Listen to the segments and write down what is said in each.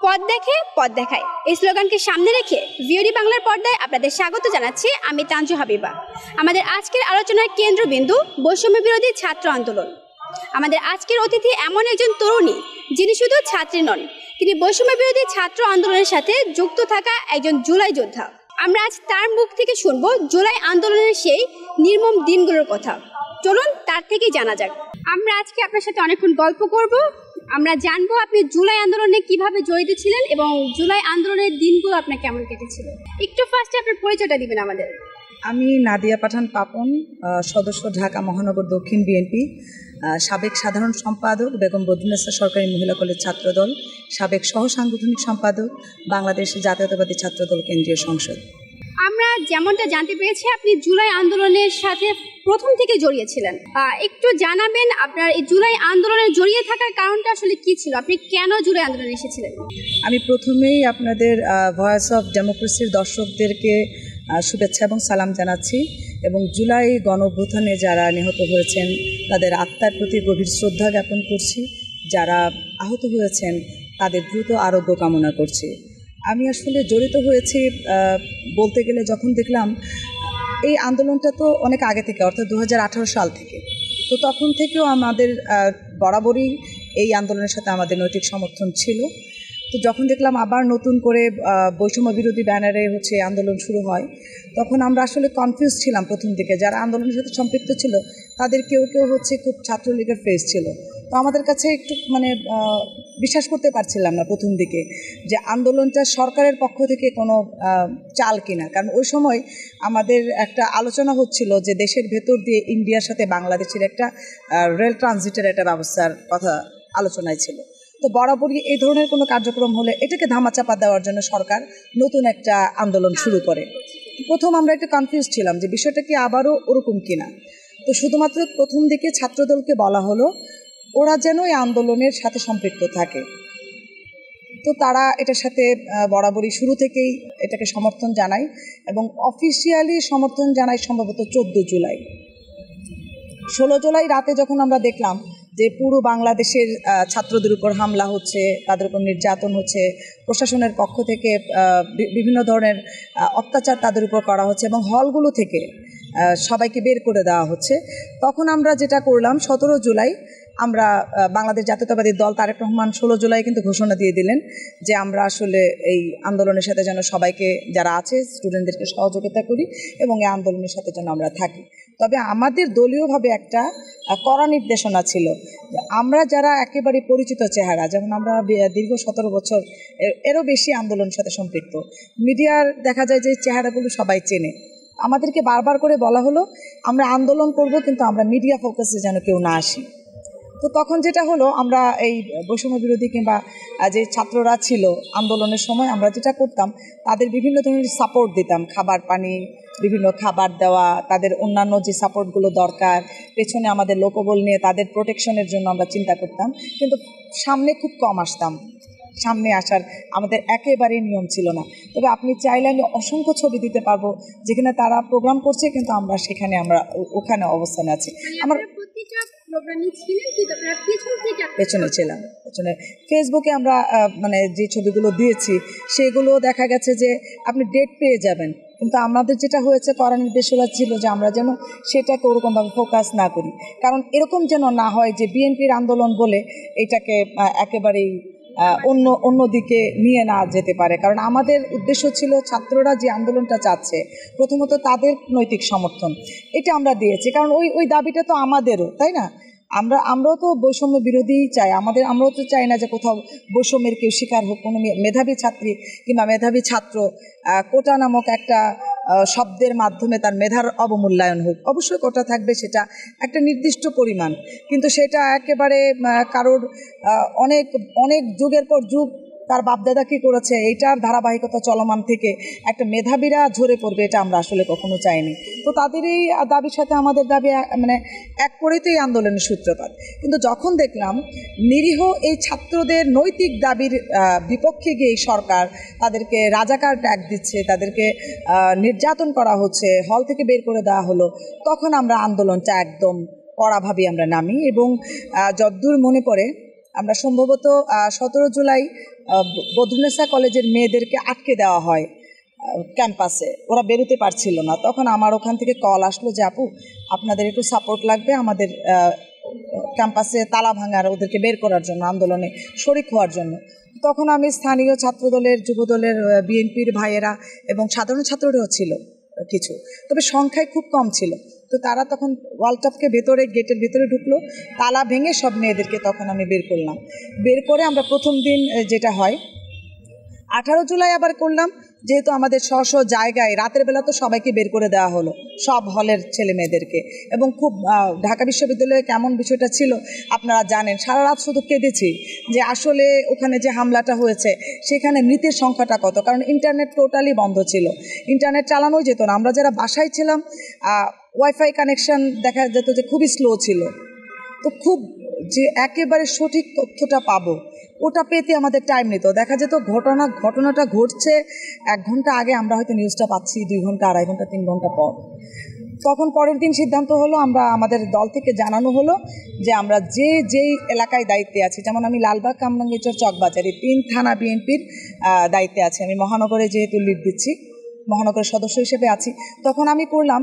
পথ দেখে পথ দেখায় এই স্লোগানকে সামনে রেখে ভিওডি বাংলার পর্দায় আপনাদের স্বাগত জানাচ্ছি আমি তানজু হাবিবা। আমাদের আজকের আলোচনার কেন্দ্রবিন্দু বৈষম্য বিরোধী ছাত্র আন্দোলন। আমাদের আজকের অতিথি এমন একজন তরুণী যিনি শুধু ছাত্রী নন, তিনি বৈষম্য বিরোধী ছাত্র আন্দোলনের সাথে যুক্ত থাকা একজন জুলাই যোদ্ধা। আমরা আজ তার মুখ থেকে শুনবো জুলাই আন্দোলনের সেই নির্মম দিনগুলোর কথা। চলুন তার থেকেই জানা যাক। আমরা আজকে আপনার সাথে অনেকক্ষণ গল্প করব। আমরা জানবো আপনি জুলাই আন্দোলনে কিভাবে জড়িত ছিলেন এবং জুলাই আন্দোলনের দিনগুলো আপনার কেমন কেটেছিল। একটু ফার্স্টে আপনার পরিচয়টা দিবেন আমাদের। আমি নাদিয়া পাঠান পাপন, সদস্য ঢাকা মহানগর দক্ষিণ বিএনপি, সাবেক সাধারণ সম্পাদক বেগম বদরুন্নেসা সরকারি মহিলা কলেজ ছাত্রদল, সাবেক সহ সাংগঠনিক সম্পাদক বাংলাদেশ জাতীয়তাবাদী ছাত্রদল কেন্দ্রীয় সংসদ। আমরা যেমনটা জানতে পেরেছি আপনি জুলাই আন্দোলনের সাথে প্রথম থেকে জড়িয়ে ছিলেন। একটু জানাবেন আপনার এই জুলাই আন্দোলনের জড়িয়ে থাকার কারণটা আসলে কি ছিল, আপনি কেন জুলাই আন্দোলনে এসেছিলেন? আমি প্রথমেই আপনাদের ভয়েস অফ ডেমোক্রেসির দর্শকদেরকে শুভেচ্ছা এবং সালাম জানাচ্ছি এবং জুলাই গণঅভ্যুত্থানে যারা নিহত হয়েছেন তাদের আত্মার প্রতি গভীর শ্রদ্ধা জ্ঞাপন করছি। যারা আহত হয়েছেন তাদের দ্রুত আরোগ্য কামনা করছি। আমি আসলে জড়িত হয়েছি বলতে গেলে যখন দেখলাম এই আন্দোলনটা তো অনেক আগে থেকে, অর্থাৎ 2018 সাল থেকে, তো তখন থেকেও আমাদের বরাবরই এই আন্দোলনের সাথে আমাদের নৈতিক সমর্থন ছিল। তো যখন দেখলাম আবার নতুন করে বৈষম্য বিরোধী ব্যানারে আন্দোলন শুরু হয়, তখন আমরা আসলে কনফিউজ ছিলাম। প্রথম দিকে যারা আন্দোলনের সাথে সম্পৃক্ত ছিল তাদের কেউ কেউ খুব ছাত্রলীগের ফেস ছিল। তো আমাদের কাছে একটু বিশ্বাস করতে পারছিলাম না প্রথম দিকে যে আন্দোলনটা সরকারের পক্ষ থেকে কোনো চাল কিনা, কারণ ওই সময় আমাদের একটা আলোচনা হচ্ছিল যে দেশের ভেতর দিয়ে ইন্ডিয়ার সাথে বাংলাদেশের একটা রেল ট্রানজিটের একটা ব্যবস্থার কথা আলোচনায় ছিল। তো বরাবরই এই ধরনের কোনো কার্যক্রম হলে এটাকে ধামাচাপা দেওয়ার জন্য সরকার নতুন একটা আন্দোলন শুরু করে। প্রথম আমরা একটু কনফিউজ ছিলাম যে বিষয়টা কি আবারও ওরকম কিনা। তো শুধুমাত্র প্রথম দিকে ছাত্রদলকে বলা হলো ওরা যেন এই আন্দোলনের সাথে সম্পৃক্ত থাকে। তো তারা এটার সাথে বরাবরই শুরু থেকেই এটাকে সমর্থন জানায় এবং অফিসিয়ালি সমর্থন জানায় সম্ভবত 14 জুলাই। 16 জুলাই রাতে যখন আমরা দেখলাম যে পুরো বাংলাদেশের ছাত্রদের উপর হামলা হচ্ছে, তাদের উপর নির্যাতন হচ্ছে, প্রশাসনের পক্ষ থেকে বিভিন্ন ধরনের অত্যাচার তাদের উপর করা হচ্ছে এবং হলগুলো থেকে সবাইকে বের করে দেওয়া হচ্ছে, তখন আমরা যেটা করলাম 17 জুলাই আমরা বাংলাদেশ জাতীয়তাবাদী দল তারেক রহমান 16 জুলাই কিন্তু ঘোষণা দিয়ে দিলেন যে আমরা আসলে এই আন্দোলনের সাথে যেন সবাইকে যারা আছে স্টুডেন্টদেরকে সহযোগিতা করি এবং এই আন্দোলনের সাথে যেন আমরা থাকি। তবে আমাদের দলীয়ভাবে একটা কড়া নির্দেশনা ছিল, আমরা যারা একেবারে পরিচিত চেহারা, যেমন আমরা দীর্ঘ 17 বছর এরও বেশি আন্দোলনের সাথে সম্পৃক্ত, মিডিয়ার দেখা যায় যে চেহারাগুলো সবাই চেনে, আমাদেরকে বারবার করে বলা হলো আমরা আন্দোলন করব কিন্তু আমরা মিডিয়া ফোকাসে যেন কেউ না আসি। তো তখন যেটা হলো, আমরা এই বৈষম্য বিরোধী কিংবা যে ছাত্ররা ছিল আন্দোলনের সময় আমরা যেটা করতাম তাদের বিভিন্ন ধরনের সাপোর্ট দিতাম, খাবার পানি, বিভিন্ন খাবার দেওয়া, তাদের অন্যান্য যে সাপোর্টগুলো দরকার, পেছনে আমাদের লোকবল নিয়ে তাদের প্রোটেকশনের জন্য আমরা চিন্তা করতাম, কিন্তু সামনে খুব কম আসতাম। সামনে আসার আমাদের একেবারেই নিয়ম ছিল না। তবে আপনি চাইলে আমি অসংখ্য ছবি দিতে পারবো যেখানে তারা প্রোগ্রাম করছে কিন্তু আমরা সেখানে ওখানে অবস্থানে আছি। আমার পেছনে ছিলাম, পেছনে ফেসবুকে আমরা যে ছবিগুলো দিয়েছি সেগুলো দেখা গেছে যে আপনি ডেট পেয়ে যাবেন, কিন্তু আমাদের যেটা হয়েছে কড়া নির্দেশনা ছিল যে আমরা যেন সেটাকে ওরকমভাবে ফোকাস না করি, কারণ এরকম যেন না হয় যে বিএনপির আন্দোলন বলে এটাকে একেবারেই অন্য দিকে নিয়ে না যেতে পারে। কারণ আমাদের উদ্দেশ্য ছিল ছাত্ররা যে আন্দোলনটা চাচ্ছে প্রথমত তাদের নৈতিক সমর্থন এটা আমরা দিয়েছি, কারণ ওই দাবিটা তো আমাদেরও, তাই না? আমরাও তো বৈষম্য বিরোধী চাই, আমরাও তো চাই না যে কোথাও বৈষম্যের কেউ শিকার হোক, কোনো মেধাবী ছাত্রী কিংবা মেধাবী ছাত্র কোটা নামক একটা শব্দের মাধ্যমে তার মেধার অবমূল্যায়ন হোক। অবশ্যই কোটা থাকবে, সেটা একটা নির্দিষ্ট পরিমাণ, কিন্তু সেটা একেবারে কারোর অনেক অনেক যুগের পর যুগ তার বাপদাদা কী করেছে এইটার ধারাবাহিকতা চলমান থেকে একটা মেধাবীরা ঝরে পড়বে, এটা আমরা আসলে কখনো চাইনি। তো তাদের এই দাবির সাথে আমাদের দাবি এক করেই তো এই আন্দোলনের সূত্রপাত। কিন্তু যখন দেখলাম নিরীহ এই ছাত্রদের নৈতিক দাবির বিপক্ষে গিয়ে এই সরকার তাদেরকে রাজাকার ট্যাগ দিচ্ছে, তাদেরকে নির্যাতন করা হচ্ছে, হল থেকে বের করে দেওয়া হলো, তখন আমরা আন্দোলনটা একদম কড়াভাবে আমরা নামি এবং যদ্দূর মনে পড়ে আমরা সম্ভবত 17 জুলাই বদরুন্নেসা কলেজের মেয়েদেরকে আটকে দেওয়া হয় ক্যাম্পাসে, ওরা বেরোতে পারছিল না। তখন আমার ওখান থেকে কল আসলো যে আপু আপনাদের একটু সাপোর্ট লাগবে আমাদের ক্যাম্পাসে তালা ভাঙার, ওদেরকে বের করার জন্য, আন্দোলনে শরিক হওয়ার জন্য। তখন আমি স্থানীয় ছাত্রদলের, যুবদলের, বিএনপির ভাইয়েরা এবং সাধারণ ছাত্ররাও ছিল কিছু, তবে সংখ্যায় খুব কম ছিল। তো তারা তখন ওয়ালটপকে ভেতরে, গেটের ভেতরে ঢুকলো, তালা ভেঙে সব মেয়েদেরকে তখন আমি বের করলাম। বের করে আমরা প্রথম দিন যেটা হয় 18 জুলাই আবার করলাম, যেহেতু আমাদের স্ব জায়গায় রাতের বেলা তো সবাইকে বের করে দেওয়া হলো, সব হলের ছেলে মেয়েদেরকে। এবং খুব ঢাকা বিশ্ববিদ্যালয়ে কেমন বিষয়টা ছিল আপনারা জানেন, সারা রাত শুধু কেঁদেছি যে আসলে ওখানে যে হামলাটা হয়েছে সেখানে মৃতের সংখ্যাটা কত, কারণ ইন্টারনেট টোটালি বন্ধ ছিল, ইন্টারনেট চালানোই যেত না। আমরা যারা বাসায় ছিলাম ওয়াইফাই কানেকশন দেখা যেত যে খুবই স্লো ছিল। তো খুব যে একেবারে সঠিক তথ্যটা পাবো ওটা পেতে আমাদের টাইম নিত। দেখা যেত ঘটনাটা ঘটছে 1 ঘন্টা আগে, আমরা হয়তো নিউজটা পাচ্ছি 2 ঘন্টা, 2.5 ঘন্টা, 3 ঘন্টা পর। তখন পরের দিন সিদ্ধান্ত হলো, আমাদের দল থেকে জানানো হলো যে আমরা যেই এলাকায় দায়িত্বে আছি, যেমন আমি লালবাগ, কামরাঙ্গীরচর, চকবাজার, এই 3 থানা বিএনপির দায়িত্বে আছি। আমি মহানগরে যেহেতু লিড দিচ্ছি, মহানগরের সদস্য হিসেবে আছি। তখন আমি করলাম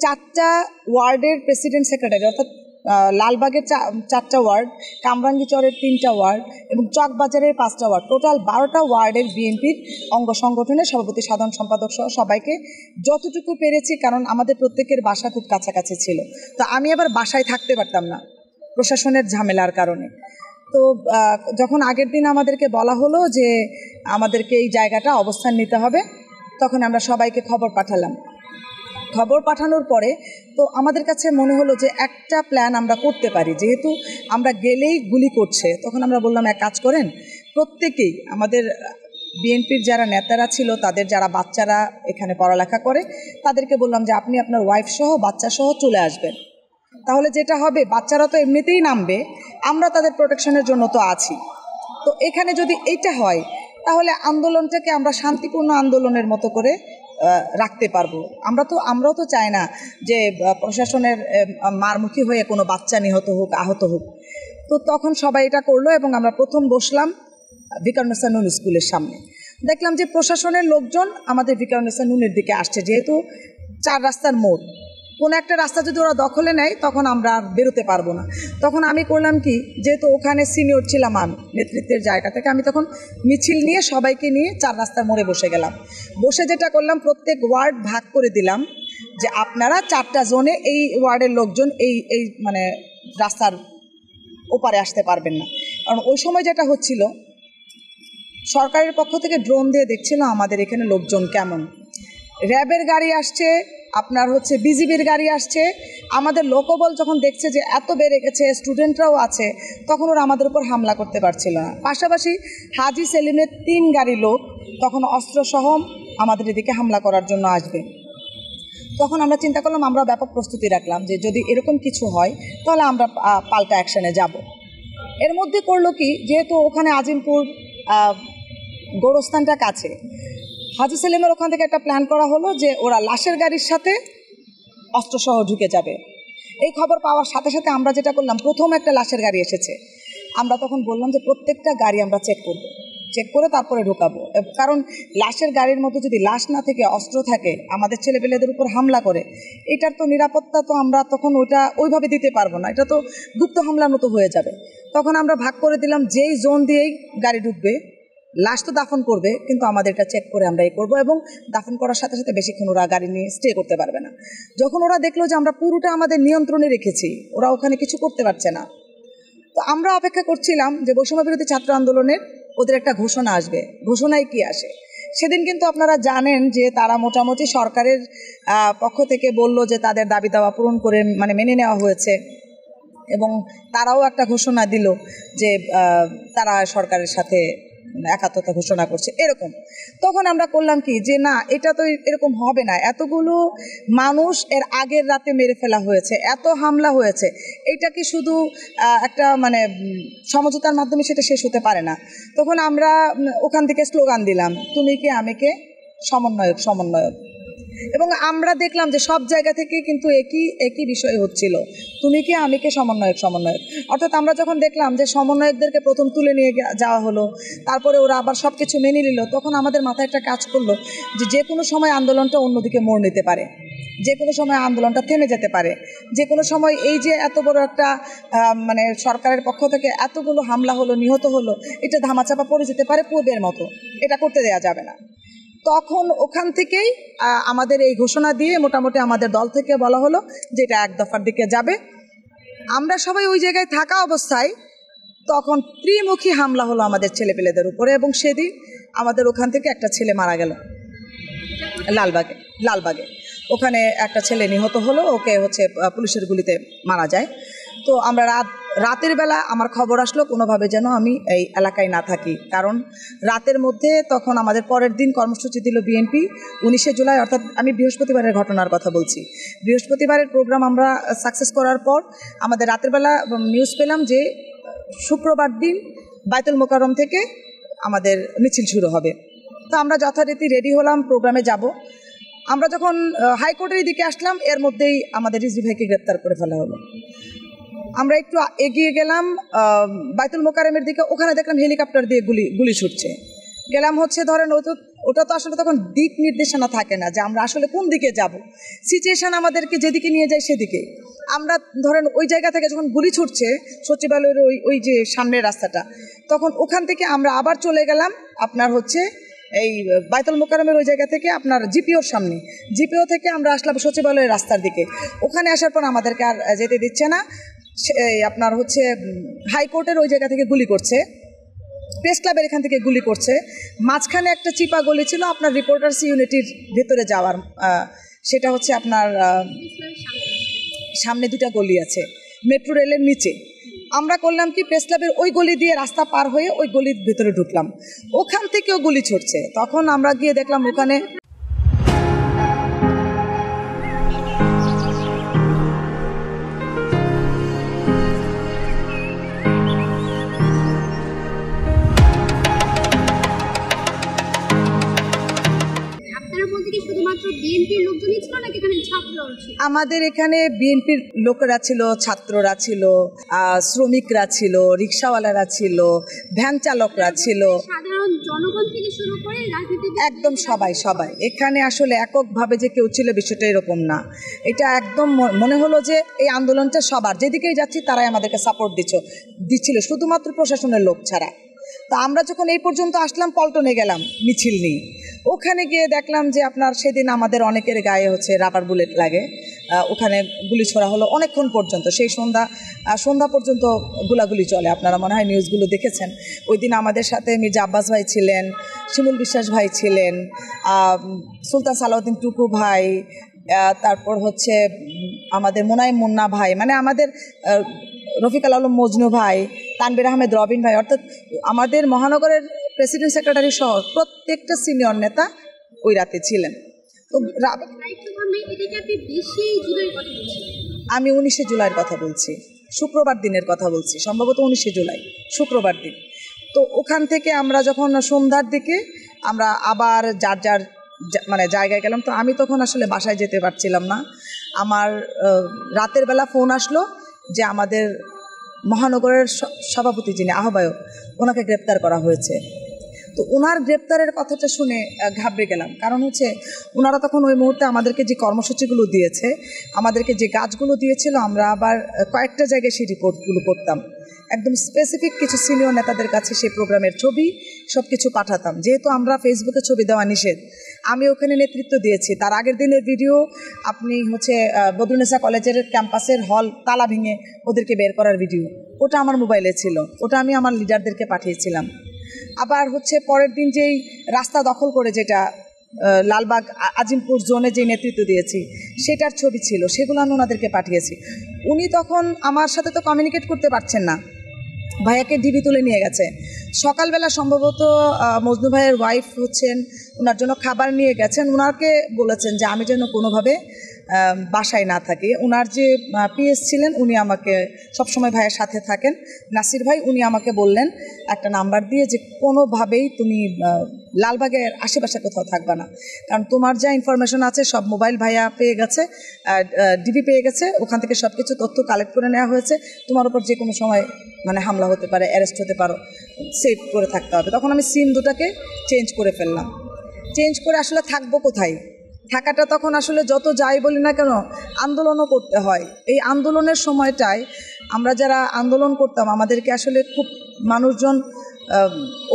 4টা ওয়ার্ডের প্রেসিডেন্ট সেক্রেটারি, অর্থাৎ লালবাগের 4টা ওয়ার্ড, কামরাঙ্গীচরের 3টা ওয়ার্ড এবং চকবাজারের 5টা ওয়ার্ড, টোটাল 12টা ওয়ার্ডের বিএনপির অঙ্গ সংগঠনের সভাপতি, সাধারণ সম্পাদক সহ সবাইকে যতটুকু পেরেছি, কারণ আমাদের প্রত্যেকের বাসা খুব কাছাকাছি ছিল। তো আমি আবার বাসায় থাকতে পারতাম না প্রশাসনের ঝামেলার কারণে। তো যখন আগের দিন আমাদেরকে বলা হলো যে আমাদেরকে এই জায়গাটা অবস্থান নিতে হবে, তখন আমরা সবাইকে খবর পাঠালাম। খবর পাঠানোর পরে তো আমাদের কাছে মনে হলো যে একটা প্ল্যান আমরা করতে পারি, যেহেতু আমরা গেলেই গুলি করছে। তখন আমরা বললাম এক কাজ করেন, প্রত্যেকেই আমাদের বিএনপির যারা নেতারা ছিল, তাদের যারা বাচ্চারা এখানে পড়ালেখা করে, তাদেরকে বললাম যে আপনি আপনার ওয়াইফ সহ, বাচ্চা সহ চলে আসবেন। তাহলে যেটা হবে, বাচ্চারা তো এমনিতেই নামবে, আমরা তাদের প্রোটেকশনের জন্য তো আছি। তো এখানে যদি এইটা হয় তাহলে আন্দোলনটাকে আমরা শান্তিপূর্ণ আন্দোলনের মতো করে রাখতে পারবো। আমরাও তো চাই না যে প্রশাসনের মারমুখী হয়ে কোনো বাচ্চা নিহত হোক, আহত হোক। তো তখন সবাই এটা করলো এবং আমরা প্রথম বসলাম ভিকারুন্নেসা নূন স্কুলের সামনে। দেখলাম যে প্রশাসনের লোকজন আমাদের ভিকারুন্নেসা নূনের দিকে আসছে, যেহেতু 4 রাস্তার মোড়, কোনো একটা রাস্তা যদি ওরা দখলে নেয় তখন আমরা বেরোতে পারবো না। তখন আমি করলাম কি, যেহেতু ওখানে সিনিয়র ছিলাম আমি নেতৃত্বের জায়গা থেকে, আমি তখন মিছিল নিয়ে সবাইকে নিয়ে 4 রাস্তার মোড়ে বসে গেলাম। বসে যেটা করলাম, প্রত্যেক ওয়ার্ড ভাগ করে দিলাম যে আপনারা 4টা জোনে এই ওয়ার্ডের লোকজন এই মানে রাস্তার ওপারে আসতে পারবেন না। কারণ ওই সময় যেটা হচ্ছিল, সরকারের পক্ষ থেকে ড্রোন দিয়ে দেখছিল আমাদের এখানে লোকজন কেমন, র্যাবের গাড়ি আসছে, আপনার বিজিবির গাড়ি আসছে। আমাদের লোকবল যখন দেখছে যে এত বেড়ে গেছে, স্টুডেন্টরাও আছে, তখন ওরা আমাদের উপর হামলা করতে পারছিল না। পাশাপাশি হাজি সেলিমের 3 গাড়ি লোক তখন অস্ত্রসহ আমাদের এদিকে হামলা করার জন্য আসবে। তখন আমরা চিন্তা করলাম, আমরা ব্যাপক প্রস্তুতি রাখলাম যে যদি এরকম কিছু হয় তাহলে আমরা পাল্টা অ্যাকশনে যাব। এর মধ্যে করলো কি, যেহেতু ওখানে আজিমপুর গোরস্থানটা কাছে, হাজি সেলিমের ওখান থেকে একটা প্ল্যান করা হলো যে ওরা লাশের গাড়ির সাথে অস্ত্রসহ ঢুকে যাবে। এই খবর পাওয়ার সাথে সাথে আমরা যেটা করলাম, প্রথম একটা লাশের গাড়ি এসেছে, আমরা তখন বললাম যে প্রত্যেকটা গাড়ি আমরা চেক করব, চেক করে তারপরে ঢোকাবো। কারণ লাশের গাড়ির মধ্যে যদি লাশ না থেকে অস্ত্র থাকে, আমাদের ছেলেপেলেদের উপর হামলা করে, এটার তো নিরাপত্তা তো আমরা তখন ওইভাবে দিতে পারবো না, এটা তো গুপ্ত হামলার মতো হয়ে যাবে। তখন আমরা ভাগ করে দিলাম, যেই জোন দিয়েই গাড়ি ঢুকবে, লাশ তো দাফন করবে, কিন্তু আমাদের এটা চেক করে আমরা করবো, এবং দাফন করার সাথে সাথে বেশিক্ষণ ওরা গাড়ি নিয়ে স্টে করতে পারবে না। যখন ওরা দেখলো যে আমরা পুরোটা আমাদের নিয়ন্ত্রণে রেখেছি, ওরা ওখানে কিছু করতে পারছে না, তো আমরা অপেক্ষা করছিলাম যে বৈষম্য বিরোধী ছাত্র আন্দোলনের ওদের একটা ঘোষণা আসবে। ঘোষণায় কি আসে, সেদিন কিন্তু আপনারা জানেন যে তারা মোটামুটি সরকারের পক্ষ থেকে বলল যে তাদের দাবি দাওয়া পূরণ করে মেনে নেওয়া হয়েছে, এবং তারাও একটা ঘোষণা দিল যে তারা সরকারের সাথে একাত্মতা ঘোষণা করছে, এরকম। তখন আমরা করলাম কি, যে না, এটা তো এরকম হবে না, এতগুলো মানুষ এর আগের রাতে মেরে ফেলা হয়েছে, এত হামলা হয়েছে, এটা কি শুধু একটা সমঝোতার মাধ্যমে সেটা শেষ হতে পারে না। তখন আমরা ওখান থেকে স্লোগান দিলাম, তুমি কে আমি কে, সমন্বয়ক সমন্বয়ক। এবং আমরা দেখলাম যে সব জায়গা থেকে কিন্তু একই বিষয় হচ্ছিল, তুমি কে আমি কে, সমন্বয়ক। অর্থাৎ আমরা যখন দেখলাম যে সমন্বয়কদেরকে প্রথম তুলে নিয়ে যাওয়া হলো, তারপরে ওরা আবার সব কিছু মেনে নিল, তখন আমাদের মাথায় একটা কাজ করলো যে কোনো সময় আন্দোলনটা অন্যদিকে মোড় নিতে পারে, যে কোনো সময় আন্দোলনটা থেমে যেতে পারে, যে কোনো সময় এই যে এত বড় একটা মানে সরকারের পক্ষ থেকে এতগুলো হামলা হলো, নিহত হলো, এটা ধামাচাপা পড়ে যেতে পারে পূর্বের মতো, এটা করতে দেওয়া যাবে না। তখন ওখান থেকেই আমাদের এই ঘোষণা দিয়ে মোটামুটি আমাদের দল থেকে বলা হলো যে এটা এক দফার দিকে যাবে। আমরা সবাই ওই জায়গায় থাকা অবস্থায় তখন ত্রিমুখী হামলা হলো আমাদের ছেলেপেলেদের উপরে, এবং সেদিন আমাদের ওখান থেকে একটা ছেলে মারা গেল লালবাগে। ওখানে একটা ছেলে নিহত হলো, ওকে হচ্ছে পুলিশের গুলিতে মারা যায়। তো আমরা রাতের বেলা আমার খবর আসলো কোনোভাবে যেন আমি এই এলাকায় না থাকি, কারণ রাতের মধ্যে তখন আমাদের পরের দিন কর্মসূচি দিল বিএনপি 19শে জুলাই, অর্থাৎ আমি বৃহস্পতিবারের ঘটনার কথা বলছি। বৃহস্পতিবারের প্রোগ্রাম আমরা সাকসেস করার পর আমাদের রাতের বেলা নিউজ পেলাম যে শুক্রবার দিন বাইতুল মোকাররম থেকে আমাদের মিছিল শুরু হবে। তো আমরা যথারীতি রেডি হলাম, প্রোগ্রামে যাব। আমরা যখন হাইকোর্টের দিকে আসলাম, এর মধ্যেই আমাদের রিজভী ভাইকে গ্রেপ্তার করে ফেলা হলো। আমরা একটু এগিয়ে গেলাম বাইতুল মোকাররমের দিকে, ওখানে দেখলাম হেলিকপ্টার দিয়ে গুলি ছুটছে। গেলাম হচ্ছে ধরেন ওটা তো আসলে তখন দিক নির্দেশনা থাকে না যে আমরা আসলে কোন দিকে যাব, সিচুয়েশান আমাদেরকে যেদিকে নিয়ে যায় সেদিকে। আমরা ধরেন ওই জায়গা থেকে যখন গুলি ছুটছে সচিবালয়ের ওই যে সামনের রাস্তাটা, তখন ওখান থেকে আমরা আবার চলে গেলাম আপনার হচ্ছে এই বাইতুল মোকাররমের ওই জায়গা থেকে আপনার জিপিওর সামনে, জিপিও থেকে আমরা আসলাম সচিবালয়ের রাস্তার দিকে। ওখানে আসার পর আমাদেরকে আর যেতে দিচ্ছে না, আপনার হচ্ছে হাইকোর্টের ওই জায়গা থেকে গুলি করছে, প্রেস ক্লাবের এখান থেকে গুলি করছে। মাঝখানে একটা চিপা গলি ছিল আপনার রিপোর্টার্স ইউনিটির ভেতরে যাওয়ার, সেটা হচ্ছে আপনার সামনে দুটা গলি আছে মেট্রো রেলের নিচে। আমরা করলাম কি, প্রেস ক্লাবের ওই গলি দিয়ে রাস্তা পার হয়ে ওই গলির ভেতরে ঢুকলাম, ওখান থেকেও গুলি ছুটছে। তখন আমরা গিয়ে দেখলাম ওখানে আমাদের এখানে বিএনপির লোকেরা ছিল, ছাত্ররা ছিল, শ্রমিকরা ছিল, রিক্সাওয়ালারা ছিল, ভ্যান চালকরা ছিল, সাধারণ জনগণ থেকে শুরু করে রাজনীতি, একদম সবাই এখানে আসলে এককভাবে যে কেউ ছিল বিষয়টা এরকম না। এটা একদম মনে হলো যে এই আন্দোলনটা সবার, যেদিকেই যাচ্ছি তারাই আমাদেরকে সাপোর্ট দিচ্ছিল, শুধুমাত্র প্রশাসনের লোক ছাড়া। তা আমরা যখন এই পর্যন্ত আসলাম, পল্টনে গেলাম মিছিল নিয়ে, ওখানে গিয়ে দেখলাম যে আপনার সেদিন আমাদের অনেকের গায়ে হচ্ছে রাবার বুলেট লাগে, ওখানে গুলি ছোড়া হলো অনেকক্ষণ পর্যন্ত, সেই সন্ধ্যা পর্যন্ত গুলাগুলি চলে। আপনারা মনে হয় নিউজগুলো দেখেছেন। ওই দিন আমাদের সাথে মির্জা আব্বাস ভাই ছিলেন, শিমুল বিশ্বাস ভাই ছিলেন, সুলতান সালাউদ্দিন টুকু ভাই, তারপর হচ্ছে আমাদের মোনায়েম মুন্না ভাই, মানে আমাদের রফিকুল আলম মজনু ভাই, তানভীর আহমেদ রবিন ভাই, অর্থাৎ আমাদের মহানগরের প্রেসিডেন্ট সেক্রেটারি সহ প্রত্যেকটা সিনিয়র নেতা ওই রাতে ছিলেন। তো আমি 19শে জুলাইয়ের কথা বলছি, শুক্রবার দিনের কথা বলছি, সম্ভবত 19শে জুলাই শুক্রবার দিন। তো ওখান থেকে আমরা যখন সন্ধ্যার দিকে আমরা আবার যার মানে জায়গায় গেলাম। তো আমি তখন আসলে বাসায় যেতে পারছিলাম না। আমার রাতের বেলা ফোন আসলো যে আমাদের মহানগরের সভাপতি যিনি আহ্বায়ক, ওনাকে গ্রেপ্তার করা হয়েছে। তো ওনার গ্রেপ্তারের কথাটা শুনে ঘাবড়ে গেলাম, কারণ হচ্ছে ওনারা তখন ওই মুহূর্তে আমাদেরকে যে কর্মসূচিগুলো দিয়েছে, আমাদেরকে যে কাজগুলো দিয়েছিল, আমরা আবার কয়েকটা জায়গায় সেই রিপোর্টগুলো করতাম, একদম স্পেসিফিক কিছু সিনিয়র নেতাদের কাছে সেই প্রোগ্রামের ছবি সব কিছু পাঠাতাম। যেহেতু আমরা ফেসবুকে ছবি দেওয়া নিষেধ, আমি ওখানে নেতৃত্ব দিয়েছি। তার আগের দিনের ভিডিও আপনি হচ্ছে বদরুন্নেসা কলেজের ক্যাম্পাসের হল তালা ভেঙে ওদেরকে বের করার ভিডিও, ওটা আমার মোবাইলে ছিল, ওটা আমি আমার লিডারদেরকে পাঠিয়েছিলাম। আবার হচ্ছে পরের দিন যেই রাস্তা দখল করে, যেটা লালবাগ আজিমপুর জোনে যে নেতৃত্ব দিয়েছি, সেটার ছবি ছিল, সেগুলো আমি ওনাদেরকে পাঠিয়েছি। উনি তখন আমার সাথে তো কমিউনিকেট করতে পারছেন না, ভাইয়াকে ডিবি তুলে নিয়ে গেছে। সকালবেলা সম্ভবত মজনু ভাইয়ের ওয়াইফ হচ্ছেন, ওনার জন্য খাবার নিয়ে গেছেন, ওনাকে বলেছেন যে আমি যেন কোনোভাবে বাসায় না থাকি। ওনার যে পিএস ছিলেন উনি আমাকে সবসময় ভাইয়ের সাথে থাকেন, নাসির ভাই, উনি আমাকে বললেন একটা নাম্বার দিয়ে যে কোনোভাবেই তুমি লালবাগের আশেপাশে কোথাও থাকবে না, কারণ তোমার যা ইনফরমেশন আছে সব মোবাইল ভাইয়া পেয়ে গেছে, ডিবি পেয়ে গেছে, ওখান থেকে সব কিছু তথ্য কালেক্ট করে নেওয়া হয়েছে, তোমার উপর যে কোনো সময় মানে হামলা হতে পারে, অ্যারেস্ট হতে পারো, সেভ করে থাকতে হবে। তখন আমি সিম দুটাকে চেঞ্জ করে ফেললাম। চেঞ্জ করে আসলে থাকবো কোথায়, থাকাটা তখন আসলে যত যাই বলি না কেন আন্দোলনও করতে হয়। এই আন্দোলনের সময়টায় আমরা যারা আন্দোলন করতাম আমাদেরকে আসলে খুব মানুষজন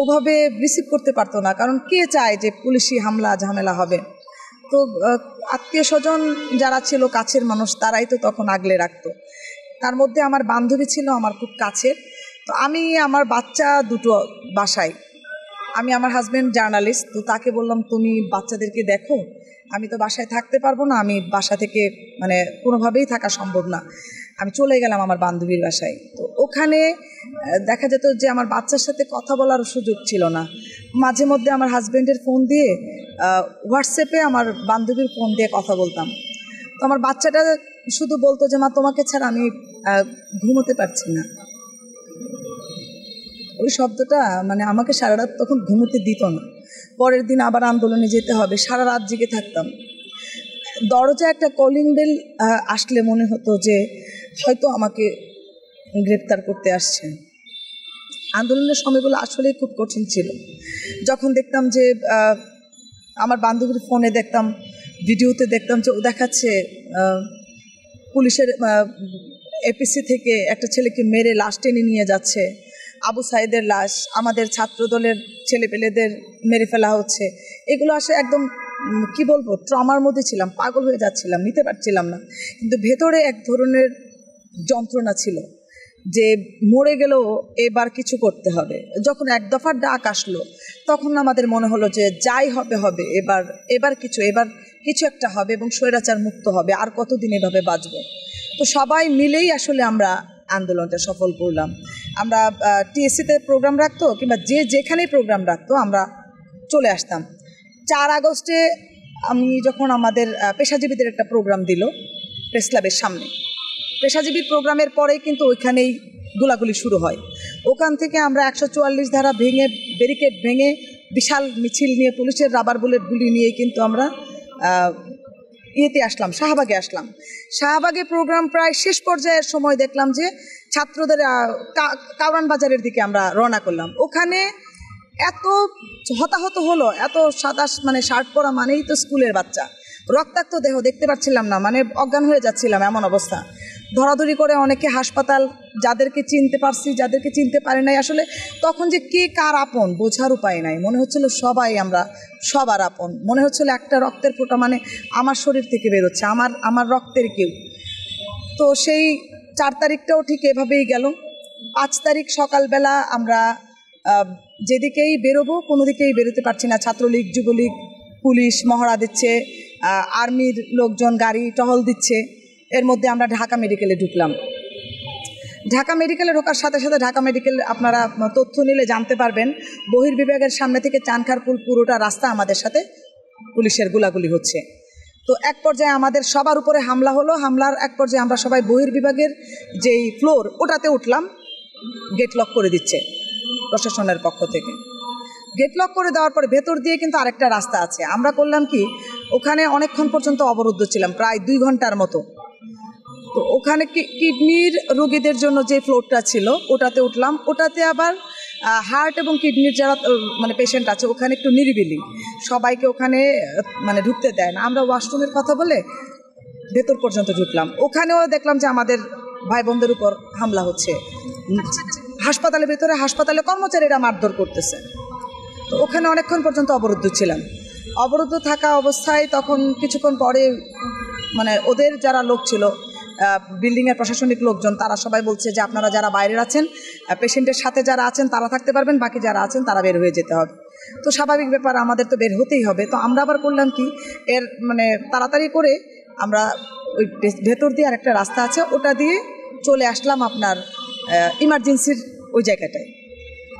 ওভাবে রিসিভ করতে পারতো না, কারণ কে চায় যে পুলিশি হামলা ঝামেলা হবে। তো আত্মীয় স্বজন যারা ছিল কাছের মানুষ তারাই তো তখন আগলে রাখতো। তার মধ্যে আমার বান্ধবী ছিল আমার খুব কাছের। তো আমি আমার বাচ্চা দুটো বাসায়, আমি আমার হাজব্যান্ড জার্নালিস্ট, তো তাকে বললাম তুমি বাচ্চাদেরকে দেখো, আমি তো বাসায় থাকতে পারবো না, আমি বাসা থেকে মানে কোনোভাবেই থাকা সম্ভব না। আমি চলে গেলাম আমার বান্ধবীর বাসায়। তো ওখানে দেখা যেত যে আমার বাচ্চার সাথে কথা বলার সুযোগ ছিল না। মাঝে মধ্যে আমার হাজব্যান্ডের ফোন দিয়ে হোয়াটসঅ্যাপে আমার বান্ধবীর ফোন দিয়ে কথা বলতাম। তো আমার বাচ্চাটা শুধু বলতো যে মা তোমাকে ছাড়া আমি ঘুমোতে পারছি না। ওই শব্দটা মানে আমাকে সারা রাত তখন ঘুমোতে দিত না। পরের দিন আবার আন্দোলনে যেতে হবে, সারা রাত জেগে থাকতাম। দরজা একটা কলিং বেল আসলে মনে হতো যে হয়তো আমাকে গ্রেপ্তার করতে আসছে। আন্দোলনের সময়গুলো আসলেই খুব কঠিন ছিল। যখন দেখতাম যে আমার বান্ধবীর ফোনে দেখতাম, ভিডিওতে দেখতাম যে ও দেখাচ্ছে পুলিশের এপিসি থেকে একটা ছেলেকে মেরে লাশ টেনে নিয়ে যাচ্ছে, আবু সাইদের লাশ, আমাদের ছাত্রদলের ছেলেপেলেদের মেরে ফেলা হচ্ছে, এগুলো আসলে একদম কি বলবো ট্রমার মধ্যে ছিলাম, পাগল হয়ে যাচ্ছিলাম, নিতে পারছিলাম না। কিন্তু ভেতরে এক ধরনের যন্ত্রণা ছিল যে মরে গেলেও এবার কিছু করতে হবে। যখন এক দফার ডাক আসলো তখন আমাদের মনে হলো যে যাই হবে হবে, এবার কিছু একটা হবে এবং স্বৈরাচার মুক্ত হবে, আর কতদিন এভাবে বাঁচবো। তো সবাই মিলেই আসলে আমরা আন্দোলনটা সফল করলাম। আমরা টিএসসিতে প্রোগ্রাম রাখতো কিংবা যেখানেই প্রোগ্রাম রাখতো আমরা চলে আসতাম। 4 আগস্টে আমি যখন আমাদের পেশাজীবীদের একটা প্রোগ্রাম দিল প্রেস ক্লাবের সামনে, পেশাজীবী প্রোগ্রামের পরেই কিন্তু ওইখানেই গোলাগুলি শুরু হয়। ওখান থেকে আমরা 144 ধারা ভেঙে, ব্যারিকেড ভেঙে, বিশাল মিছিল নিয়ে, পুলিশের রাবার বুলেট গুলি নিয়ে কিন্তু আমরা আসলাম, শাহবাগে আসলাম। শাহবাগে প্রোগ্রাম প্রায় শেষ পর্যায়ের সময় দেখলাম যে ছাত্রদের কাউরান বাজারের দিকে আমরা রওনা করলাম। ওখানে এত হতাহত হলো, এত সাদা মানে শার্ট পরা মানেই তো স্কুলের বাচ্চা, রক্তাক্ত দেহ, দেখতে পাচ্ছিলাম না, মানে অজ্ঞান হয়ে যাচ্ছিলাম এমন অবস্থা। ধরাধরি করে অনেকে হাসপাতাল, যাদেরকে চিনতে পারছি, যাদেরকে চিনতে পারি নাই। আসলে তখন যে কে কার আপন বোঝার উপায় নাই, মনে হচ্ছিল সবাই আমরা সবার আপন, মনে হচ্ছিল একটা রক্তের ফোঁটা মানে আমার শরীর থেকে বেরোচ্ছে, আমার রক্তের কেউ। তো সেই 4 তারিখটাও ঠিক এভাবেই গেল। 5 তারিখ সকালবেলা আমরা যেদিকেই বেরোবো কোনো দিকেই বেরোতে পারছি না। ছাত্রলীগ, যুবলীগ, পুলিশ মহড়া দিচ্ছে, আর্মির লোকজন গাড়ি টহল দিচ্ছে। এর মধ্যে আমরা ঢাকা মেডিকেলে ঢুকলাম। ঢাকা মেডিকেলে ঢোকার সাথে সাথে ঢাকা মেডিকেল আপনারা তথ্য নিলে জানতে পারবেন, বহির্বিভাগের সামনে থেকে চানখারপুল পুরোটা রাস্তা আমাদের সাথে পুলিশের গোলাগুলি হচ্ছে। তো এক পর্যায়ে আমাদের সবার উপরে হামলা হলো। হামলার এক পর্যায়ে আমরা সবাই বহির্বিভাগের যেই ফ্লোর ওটাতে উঠলাম, গেট লক করে দিচ্ছে প্রশাসনের পক্ষ থেকে। গেট লক করে দেওয়ার পরে ভেতর দিয়ে কিন্তু আরেকটা রাস্তা আছে। আমরা করলাম কি, ওখানে অনেকক্ষণ পর্যন্ত অবরুদ্ধ ছিলাম, প্রায় 2 ঘন্টার মতো। তো ওখানে কিডনির রোগীদের জন্য যে ফ্লোরটা ছিল ওটাতে উঠলাম। ওটাতে আবার হার্ট এবং কিডনির যারা মানে পেশেন্ট আছে ওখানে একটু নিরিবিলি, সবাইকে ওখানে মানে ঢুকতে দেয় না। আমরা ওয়াশরুমের কথা বলে ভেতর পর্যন্ত ঢুকলাম। ওখানেও দেখলাম যে আমাদের ভাই বোনদের উপর হামলা হচ্ছে। হাসপাতালের ভেতরে হাসপাতালে কর্মচারীরা মারধর করতেছে। তো ওখানে অনেকক্ষণ পর্যন্ত অবরুদ্ধ ছিলাম। অবরুদ্ধ থাকা অবস্থায় তখন কিছুক্ষণ পরে মানে ওদের যারা লোক ছিল, বিল্ডিংয়ের প্রশাসনিক লোকজন, তারা সবাই বলছে যে আপনারা যারা বাইরে আছেন, পেশেন্টের সাথে যারা আছেন তারা থাকতে পারবেন, বাকি যারা আছেন তারা বের হয়ে যেতে হবে। তো স্বাভাবিক ব্যাপার, আমাদের তো বের হতেই হবে। তো আমরা আবার করলাম কি, এর মানে তাড়াতাড়ি করে আমরা ওই ভেতর দিয়ে আর একটা রাস্তা আছে ওটা দিয়ে চলে আসলাম আপনার ইমার্জেন্সির ওই জায়গাটায়।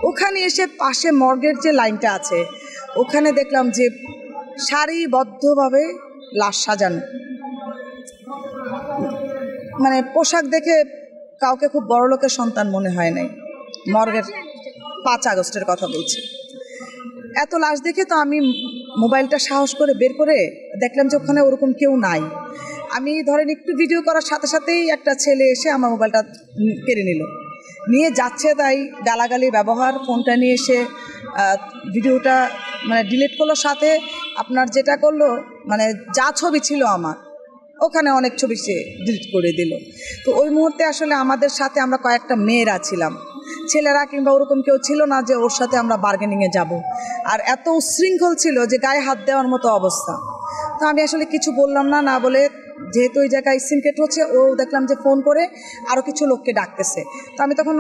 ওখানে এসে পাশে মর্গের যে লাইনটা আছে ওখানে দেখলাম যে সারিবদ্ধভাবে লাশ সাজানো। মানে পোশাক দেখে কাউকে খুব বড় লোকের সন্তান মনে হয় নাই। মর্গের 5 আগস্টের কথা বলছি। এত লাশ দেখে তো আমি মোবাইলটা সাহস করে বের করে দেখলাম যে ওখানে ওরকম কেউ নাই। আমি ধরেন একটু ভিডিও করার সাথে সাথেই একটা ছেলে এসে আমার মোবাইলটা কেড়ে নিয়ে যাচ্ছে, তাই গালাগালি ব্যবহার, ফোনটা নিয়ে এসে ভিডিওটা মানে ডিলিট করলো, সাথে আপনার যেটা করলো মানে যা ছবি ছিল আমার ওখানে অনেক ছবি সে ডিলিট করে দিল। তো ওই মুহূর্তে আসলে আমাদের সাথে আমরা কয়েকটা মেয়েরা ছিলাম, ছেলেরা কিংবা ওরকম কেউ ছিল না যে ওর সাথে আমরা বার্গেনিংয়ে যাব। আর এত উচ্ছৃঙ্খল ছিল যে গায়ে হাত দেওয়ার মতো অবস্থা। তো আমি আসলে কিছু বললাম না বলে, যেহেতু ওই জায়গায় সিনকেট হচ্ছে, ও দেখলাম যে ফোন করে আরও কিছু লোককে ডাকতেছে। তো আমি তখন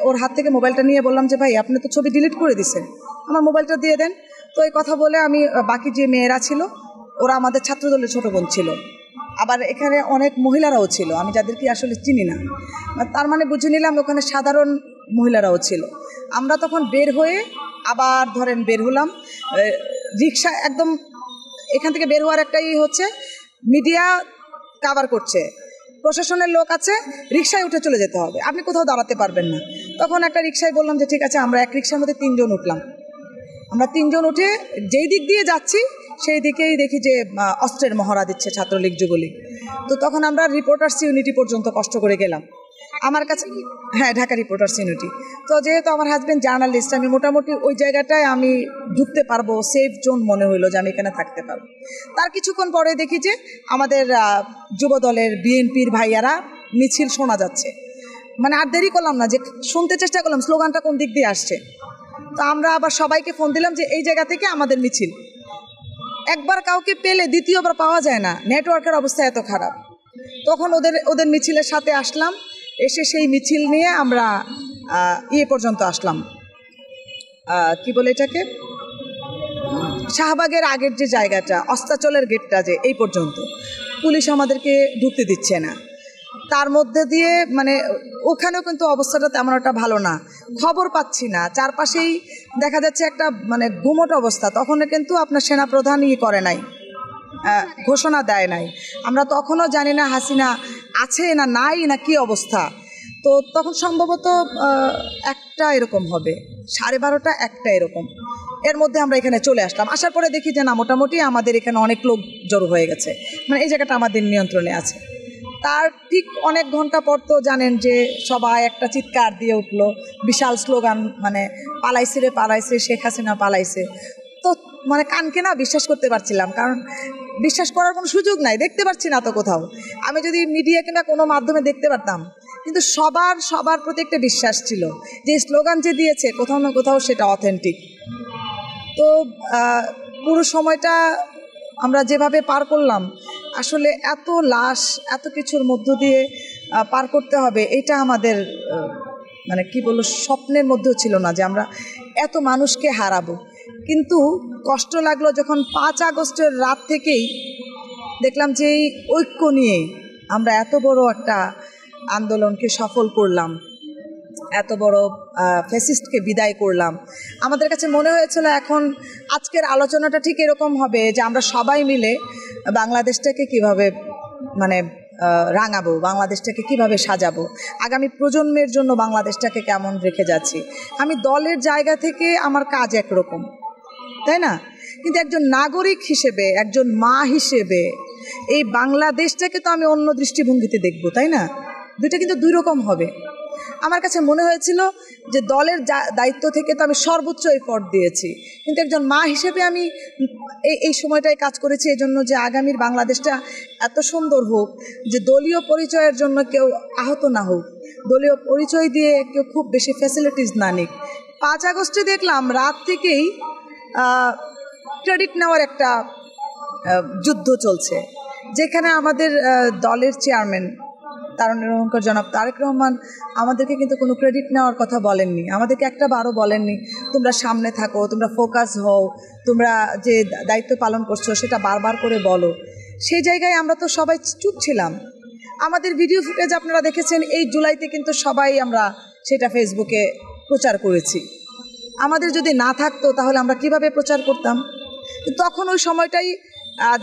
ওর হাত থেকে মোবাইলটা নিয়ে বললাম যে ভাই, আপনি তো ছবি ডিলিট করে দিছেন, আমার মোবাইলটা দিয়ে দেন। তো এই কথা বলে আমি বাকি যে মেয়েরা ছিল, ওরা আমাদের ছাত্রদলের ছোটো বোন ছিল, আবার এখানে অনেক মহিলারাও ছিল, আমি যাদেরকে আসলে চিনি না। তার মানে বুঝে নিলাম ওখানে সাধারণ মহিলারাও ছিল। আমরা তখন বের হয়ে আবার ধরেন বের হলাম, রিক্সা একদম এখান থেকে বের হওয়ার একটাই হচ্ছে, মিডিয়া কাভার করছে, প্রশাসনের লোক আছে, রিক্সায় উঠে চলে যেতে হবে, আপনি কোথাও দাঁড়াতে পারবেন না। তখন একটা রিক্সায় বললাম যে ঠিক আছে, আমরা এক রিক্সার মধ্যে 3 জন উঠলাম। আমরা 3 জন উঠে যেই দিক দিয়ে যাচ্ছি সেই দিকেই দেখি যে অস্ত্রের মহড়া দিচ্ছে ছাত্রলীগ যুবলীগ। তো তখন আমরা রিপোর্টার্স ইউনিটি পর্যন্ত কষ্ট করে গেলাম আমার কাছে। হ্যাঁ, ঢাকা রিপোর্টার্স ইউনিটি। তো যেহেতু আমার হাজব্যান্ড জার্নালিস্ট, আমি মোটামুটি ওই জায়গাটায় আমি ঢুকতে পারবো, সেফ জোন মনে হইলো যে আমি এখানে থাকতে পারবো। তার কিছুক্ষণ পরে দেখি যে আমাদের যুব দলের বিএনপির ভাইয়ারা মিছিল শোনা যাচ্ছে। মানে আর দেরি করলাম না, যে শুনতে চেষ্টা করলাম স্লোগানটা কোন দিক দিয়ে আসছে। তো আমরা আবার সবাইকে ফোন দিলাম যে এই জায়গা থেকে আমাদের মিছিল। একবার কাউকে পেলে দ্বিতীয়বার পাওয়া যায় না, নেটওয়ার্কের অবস্থা এত খারাপ। তখন ওদের মিছিলের সাথে আসলাম, এসে সেই মিছিল নিয়ে আমরা পর্যন্ত আসলাম, কি বলে এটাকে, শাহবাগের আগের যে জায়গাটা, অস্তাচলের গেটটা, যে এই পর্যন্ত পুলিশ আমাদেরকে ঢুকতে দিচ্ছে না। তার মধ্যে দিয়ে মানে ওখানেও কিন্তু অবস্থাটা তেমন একটা ভালো না, খবর পাচ্ছি না, চারপাশেই দেখা যাচ্ছে একটা মানে গুমট অবস্থা। তখন কিন্তু আপনার সেনাপ্রধান করে নাই, ঘোষণা দেয় নাই। আমরা তখনও জানি না হাসিনা আছে না নাই না কি অবস্থা। তো তখন সম্ভবত 1টা এরকম হবে, 12:30 1টা এরকম। এর মধ্যে আমরা এখানে চলে আসলাম। আসার পরে দেখি যে না, মোটামুটি আমাদের এখানে অনেক লোক জড়ো হয়ে গেছে, মানে এই জায়গাটা আমাদের নিয়ন্ত্রণে আছে। তার ঠিক অনেক ঘন্টা পর তো জানেন যে সবাই একটা চিৎকার দিয়ে উঠলো, বিশাল স্লোগান, মানে পালাইছে রে পালাইছে, শেখ হাসিনা পালাইছে। তো মানে কানকে না বিশ্বাস করতে পারছিলাম, কারণ বিশ্বাস করার কোনো সুযোগ নাই, দেখতে পাচ্ছি না তো কোথাও। আমি যদি মিডিয়া কিংবা কোনো মাধ্যমে দেখতে পারতাম, কিন্তু সবার প্রতি একটা বিশ্বাস ছিল যে স্লোগান যে দিয়েছে কোথাও না কোথাও সেটা অথেন্টিক। তো পুরো সময়টা আমরা যেভাবে পার করলাম, আসলে এত লাশ, এত কিছুর মধ্য দিয়ে পার করতে হবে, এটা আমাদের মানে কি বলবো, স্বপ্নের মধ্যেও ছিল না যে আমরা এত মানুষকে হারাবো। কিন্তু কষ্ট লাগলো যখন 5 আগস্টের রাত থেকেই দেখলাম যে এই ঐক্য নিয়ে আমরা এত বড় একটা আন্দোলনকে সফল করলাম, এত বড় ফ্যাসিস্টকে বিদায় করলাম। আমাদের কাছে মনে হয়েছিল এখন আজকের আলোচনাটা ঠিক এরকম হবে যে আমরা সবাই মিলে বাংলাদেশটাকে কিভাবে মানে রাঙাবো, বাংলাদেশটাকে কিভাবে সাজাবো, আগামী প্রজন্মের জন্য বাংলাদেশটাকে কেমন রেখে যাচ্ছি। আমি দলের জায়গা থেকে আমার কাজ একরকম, তাই না? কিন্তু একজন নাগরিক হিসেবে, একজন মা হিসেবে এই বাংলাদেশটাকে তো আমি অন্য দৃষ্টিভঙ্গিতে দেখব, তাই না? দুইটা কিন্তু 2 রকম হবে। আমার কাছে মনে হয়েছিল যে দলের দায়িত্ব থেকে তো আমি সর্বোচ্চ এফর্ট দিয়েছি, কিন্তু একজন মা হিসেবে আমি এই সময়টায় কাজ করেছি এই জন্য যে আগামীর বাংলাদেশটা এত সুন্দর হোক, যে দলীয় পরিচয়ের জন্য কেউ আহত না হোক, দলীয় পরিচয় দিয়ে কেউ খুব বেশি ফ্যাসিলিটিস না নিক। 5 আগস্টে দেখলাম রাত থেকেই ক্রেডিট নেওয়ার একটা যুদ্ধ চলছে, যেখানে আমাদের দলের চেয়ারম্যান জনাব তারেক রহমান আমাদেরকে কিন্তু কোনো ক্রেডিট নেওয়ার কথা বলেননি, আমাদেরকে একটা বারও বলেননি তোমরা সামনে থাকো, তোমরা ফোকাস হও, তোমরা যে দায়িত্ব পালন করছো সেটা বারবার করে বলো। সেই জায়গায় আমরা তো সবাই চুপ ছিলাম। আমাদের ভিডিও ফুটেজ আপনারা দেখেছেন, এই জুলাইতে কিন্তু সবাই আমরা সেটা ফেসবুকে প্রচার করেছি। আমাদের যদি না থাকতো তাহলে আমরা কিভাবে প্রচার করতাম? তখন ওই সময়টাই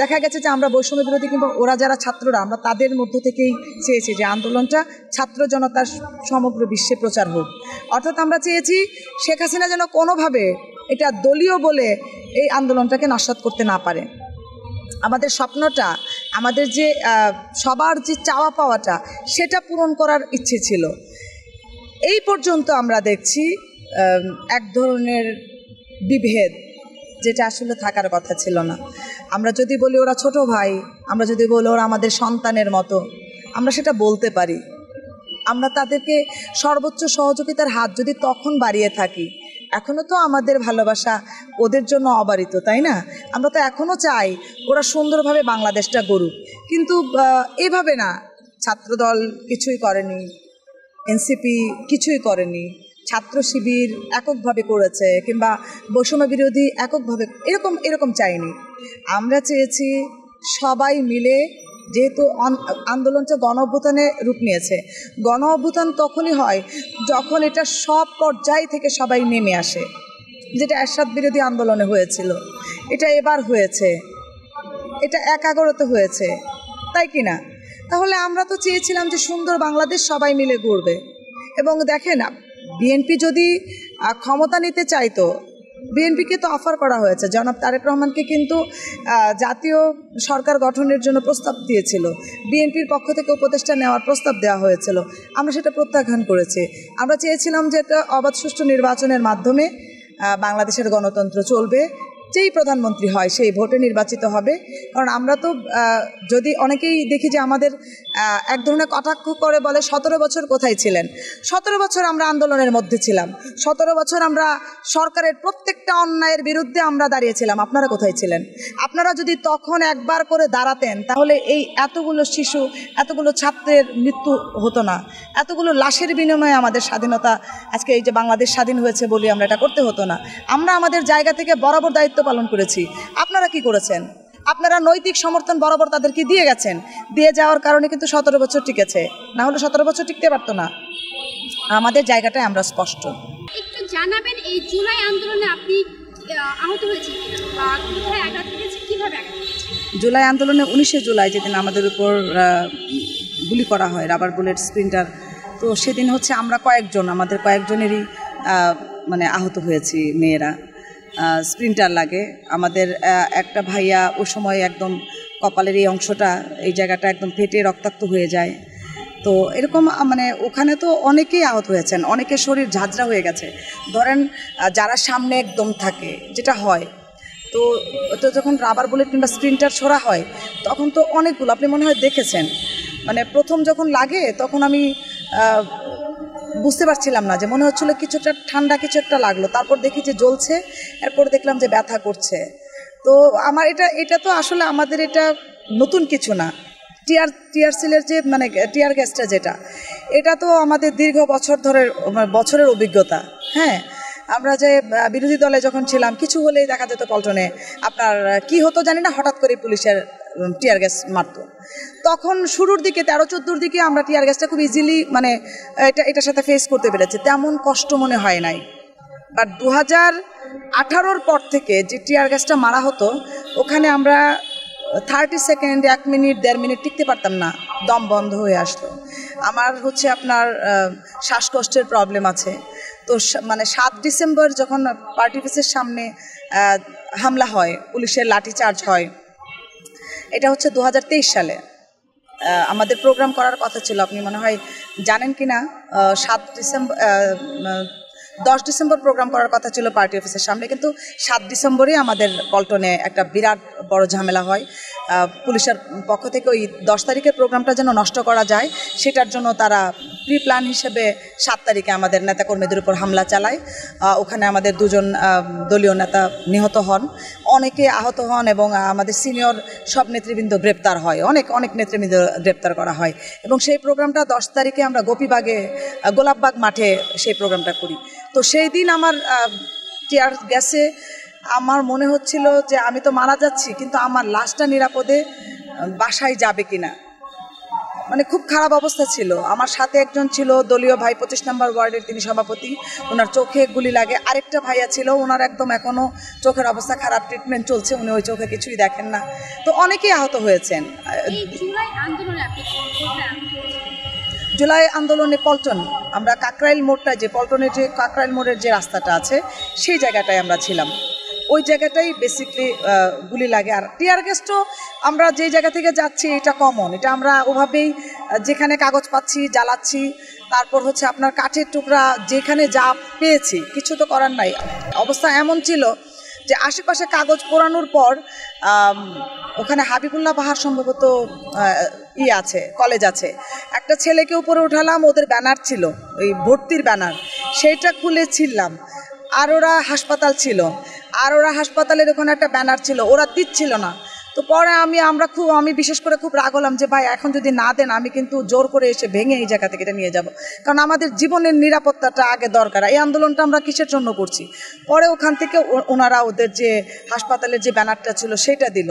দেখা গেছে যে আমরা বৈষম্য বিরোধী কিংবা ওরা যারা ছাত্ররা আমরা তাদের মধ্য থেকেই চেয়েছি যে আন্দোলনটা ছাত্র জনতার সমগ্র বিশ্বে প্রচার হোক। অর্থাৎ আমরা চেয়েছি শেখ হাসিনা যেন কোনোভাবে এটা দলীয় বলে এই আন্দোলনটাকে নস্যাৎ করতে না পারে। আমাদের স্বপ্নটা, আমাদের যে সবার যে চাওয়া পাওয়াটা, সেটা পূরণ করার ইচ্ছে ছিল। এই পর্যন্ত আমরা দেখছি এক ধরনের বিভেদ, যেটা আসলে থাকার কথা ছিল না। আমরা যদি বলি ওরা ছোট ভাই, আমরা যদি বলি ওরা আমাদের সন্তানের মতো, আমরা সেটা বলতে পারি। আমরা তাদেরকে সর্বোচ্চ সহযোগিতার হাত যদি তখন বাড়িয়ে থাকি, এখনও তো আমাদের ভালোবাসা ওদের জন্য অবারিত, তাই না? আমরা তো এখনও চাই ওরা সুন্দরভাবে বাংলাদেশটা গড়ুক, কিন্তু এভাবে না। ছাত্রদল কিছুই করেনি, এনসিপি কিছুই করেনি, ছাত্র শিবির এককভাবে করেছে, কিংবা বৈষম্য বিরোধী এককভাবে এরকম চাইনি। আমরা চেয়েছি সবাই মিলে, যেহেতু আন্দোলনটা গণ অভ্যুত্থানে রূপ নিয়েছে। গণ অভ্যুত্থান তখনই হয় যখন এটা সব পর্যায় থেকে সবাই নেমে আসে, যেটা এরশাদ বিরোধী আন্দোলনে হয়েছিল, এটা এবার হয়েছে, এটা 11-তে হয়েছে, তাই কি না? তাহলে আমরা তো চেয়েছিলাম যে সুন্দর বাংলাদেশ সবাই মিলে গড়বে। এবং দেখেন, বিএনপি যদি ক্ষমতা নিতে চাইতো, বিএনপিকে তো অফার করা হয়েছে। জনাব তারেক রহমানকে কিন্তু জাতীয় সরকার গঠনের জন্য প্রস্তাব দিয়েছিল, বিএনপির পক্ষ থেকে উপদেষ্টা নেওয়ার প্রস্তাব দেওয়া হয়েছিল। আমরা সেটা প্রত্যাখ্যান করেছি। আমরা চেয়েছিলাম যে এটা অবাধ সুষ্ঠু নির্বাচনের মাধ্যমে বাংলাদেশের গণতন্ত্র চলবে, যেই প্রধানমন্ত্রী হয় সেই ভোটে নির্বাচিত হবে। কারণ আমরা তো যদি অনেকেই দেখি যে আমাদের এক ধরনের কটাক্ষ করে বলে 17 বছর কোথায় ছিলেন। 17 বছর আমরা আন্দোলনের মধ্যে ছিলাম, 17 বছর আমরা সরকারের প্রত্যেকটা অন্যায়ের বিরুদ্ধে আমরা দাঁড়িয়েছিলাম। আপনারা কোথায় ছিলেন? আপনারা যদি তখন একবার করে দাঁড়াতেন, তাহলে এই এতগুলো শিশু, এতগুলো ছাত্রের মৃত্যু হতো না, এতগুলো লাশের বিনিময়ে আমাদের স্বাধীনতা, আজকে এই যে বাংলাদেশ স্বাধীন হয়েছে বলি আমরা, এটা করতে হতো না। আমরা আমাদের জায়গা থেকে বরাবর দায়িত্ব পালন করেছি। আপনারা কি করেছেন? আপনারা নৈতিক সমর্থন বরাবর তাদেরকে দিয়ে গেছেন। দিয়ে যাওয়ার কারণে কিন্তু 17 বছর টিকেছে, না হলে 17 বছর টিকতে পারতো না। আমাদের জায়গাটায় আমরা স্পষ্ট। একটু জানাবেন, এই জুলাই আন্দোলনে আপনি আহত হয়েছেন কিনা, বা কোথায় আঘাত পেয়েছেন, কিভাবে আঘাত পেয়েছেন? জুলাই আন্দোলনে 19শে জুলাই যেদিন আমাদের উপর গুলি করা হয়, রাবার বুলেট, স্প্রিন্টার, তো সেদিন হচ্ছে আমরা আমাদের কয়েকজনেরই মানে আহত হয়েছি, মেয়েরা। স্প্রিন্টার লাগে আমাদের। একটা ভাইয়া ওই সময় একদম কপালের এই অংশটা, এই জায়গাটা একদম ফেটে রক্তাক্ত হয়ে যায়। তো এরকম মানে ওখানে তো অনেকেই আহত হয়েছেন, অনেকের শরীর ঝাঁঝরা হয়ে গেছে। ধরেন যারা সামনে একদম থাকে, যেটা হয়, তো যখন রাবার বুলেট কিংবা স্প্রিন্টার ছোড়া হয়, তখন তো অনেকগুলো, আপনি মনে হয় দেখেছেন, মানে প্রথম যখন লাগে তখন আমি বুঝতে পারছিলাম না, যে মনে হচ্ছিল কিছুটা ঠান্ডা কিছু একটা লাগলো, তারপর দেখি যে জ্বলছে, এরপর দেখলাম যে ব্যথা করছে। তো আমার এটা তো আসলে আমাদের এটা নতুন কিছু না। টিয়ার সেলের যে মানে টিয়ার গ্যাসটা যেটা, এটা তো আমাদের দীর্ঘ বছরের অভিজ্ঞতা। হ্যাঁ, আমরা যে বিরোধী দলে যখন ছিলাম, কিছু হলেই দেখা যেত পল্টনে আপনার কি হতো জানি না, হঠাৎ করে পুলিশের টিয়ার গ্যাস মারতো। তখন শুরুর দিকে 13-14 দিকে আমরা টিয়ার গ্যাসটা খুব ইজিলি মানে এটার সাথে ফেস করতে পেরেছি, তেমন কষ্ট মনে হয় নাই। বাট 2018-র পর থেকে যে টিয়ার গ্যাসটা মারা হতো, ওখানে আমরা 30 সেকেন্ড, 1 মিনিট, 1.5 মিনিট টিকতে পারতাম না, দম বন্ধ হয়ে আসতো। আমার হচ্ছে আপনার শ্বাসকষ্টের প্রবলেম আছে। তো মানে 7 ডিসেম্বর যখন পার্টি অফিসের সামনে হামলা হয়, পুলিশের লাঠিচার্জ হয়, এটা হচ্ছে 2023 সালে। আমাদের প্রোগ্রাম করার কথা ছিল, আপনি মনে হয় জানেন কি না, 10 ডিসেম্বর প্রোগ্রাম করার কথা ছিল পার্টি অফিসের সামনে, কিন্তু 7 ডিসেম্বরই আমাদের পল্টনে একটা বিরাট বড় ঝামেলা হয়। পুলিশের পক্ষ থেকে ওই 10 তারিখের প্রোগ্রামটা যেন নষ্ট করা যায়, সেটার জন্য তারা প্রি প্ল্যান হিসেবে 7 তারিখে আমাদের নেতাকর্মীদের উপর হামলা চালায়। ওখানে আমাদের 2 জন দলীয় নেতা নিহত হন, অনেকে আহত হন, এবং আমাদের সিনিয়র সব নেতৃবৃন্দ গ্রেপ্তার হয়, অনেক নেতৃবৃন্দ গ্রেপ্তার করা হয়। এবং সেই প্রোগ্রামটা 10 তারিখে আমরা গোলাপবাগ মাঠে সেই প্রোগ্রামটা করি। তো সেই দিন আমার টিয়ার গ্যাসে আমার মনে হচ্ছিল যে আমি তো মারা যাচ্ছি, কিন্তু আমার লাশটা নিরাপদে বাসায় যাবে কিনা। মানে খুব খারাপ অবস্থা ছিল। আমার সাথে একজন ছিল দলীয় ভাই, 25 নম্বর ওয়ার্ডের তিনি সভাপতি, ওনার চোখে গুলি লাগে। আরেকটা ভাইয়া ছিল, ওনার একদম এখনও চোখের অবস্থা খারাপ, ট্রিটমেন্ট চলছে, উনি ওই চোখে কিছুই দেখেন না। তো অনেকেই আহত হয়েছেন। জুলাই আন্দোলনে পল্টন, আমরা কাকরাইল মোড়টা, যে পল্টনের যে কাকরাইল মোড়ের যে রাস্তাটা আছে সেই জায়গাটায় আমরা ছিলাম। ওই জায়গাটাই বেসিকলি গুলি লাগে। আর টিয়ার গ্যাসও আমরা যেই জায়গা থেকে যাচ্ছি এটা কমন, এটা আমরা ওভাবেই যেখানে কাগজ পাচ্ছি জ্বালাচ্ছি। তারপর হচ্ছে আপনার কাঠের টুকরা যেখানে যা পেয়েছি, কিছু তো করার নাই। অবস্থা এমন ছিল যে আশেপাশে কাগজ পোড়ানোর পর ওখানে হাবিবুল্লাহ বাহার সম্ভবত আছে, কলেজ আছে, একটা ছেলেকে উপরে উঠালাম, ওদের ব্যানার ছিল ওই ভর্তির ব্যানার, সেইটা খুলে ছিললাম। আর ওরা হাসপাতাল ছিল, আর ওরা হাসপাতালের ওখানে একটা ব্যানার ছিল, ওরা দিচ্ছিল না। তো পরে আমি বিশেষ করে খুব রাগ হলাম যে ভাই এখন যদি না দেন আমি কিন্তু জোর করে এসে ভেঙে এই জায়গা থেকে এটা নিয়ে যাব, কারণ আমাদের জীবনের নিরাপত্তাটা আগে দরকার। এই আন্দোলনটা আমরা কিসের জন্য করছি। পরে ওখান থেকে ওনারা ওদের যে হাসপাতালের যে ব্যানারটা ছিল সেটা দিল।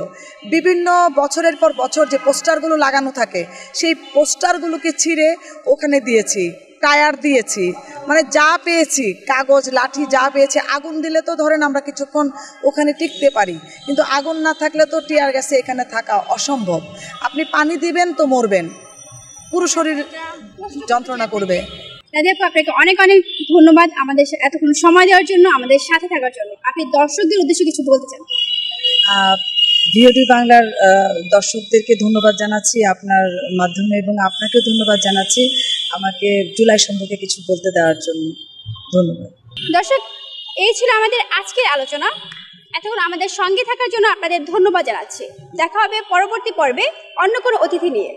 বিভিন্ন বছরের পর বছর যে পোস্টারগুলো লাগানো থাকে সেই পোস্টারগুলোকে ছিঁড়ে ওখানে দিয়েছি, টায়ার দিয়েছি, মানে যা পেয়েছি, কাগজ লাঠি যা পেয়েছি। আগুন দিলে তো ধরেন আমরা কিছুক্ষণ ওখানে টিকতে পারি, কিন্তু আগুন না থাকলে তো টিয়ার গ্যাসে এখানে থাকা অসম্ভব। আপনি পানি দিবেন তো মরবেন, পুরো শরীর যন্ত্রণা করবে। নাদিয়া আপু, আপনাকে অনেক অনেক ধন্যবাদ আমাদের এতক্ষণ সময় দেওয়ার জন্য, আমাদের সাথে থাকার জন্য। আপনি দর্শকদের উদ্দেশ্যে কিছু বলতে চান? ভিওডি বাংলার দর্শকদেরকে ধন্যবাদ জানাচ্ছি আপনার মাধ্যমে, এবং আপনাকেও ধন্যবাদ জানাচ্ছি আমাকে জুলাই সম্পর্কে কিছু বলতে দেওয়ার জন্য। ধন্যবাদ। দর্শক, এই ছিল আমাদের আজকের আলোচনা। এতক্ষণ আমাদের সঙ্গে থাকার জন্য আপনাদের ধন্যবাদ জানাচ্ছি। দেখা হবে পরবর্তী পর্বে অন্য কোনো অতিথি নিয়ে।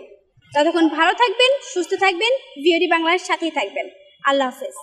ততক্ষণ ভালো থাকবেন, সুস্থ থাকবেন, ভিওডি বাংলার সাথেই থাকবেন। আল্লাহ হাফেজ।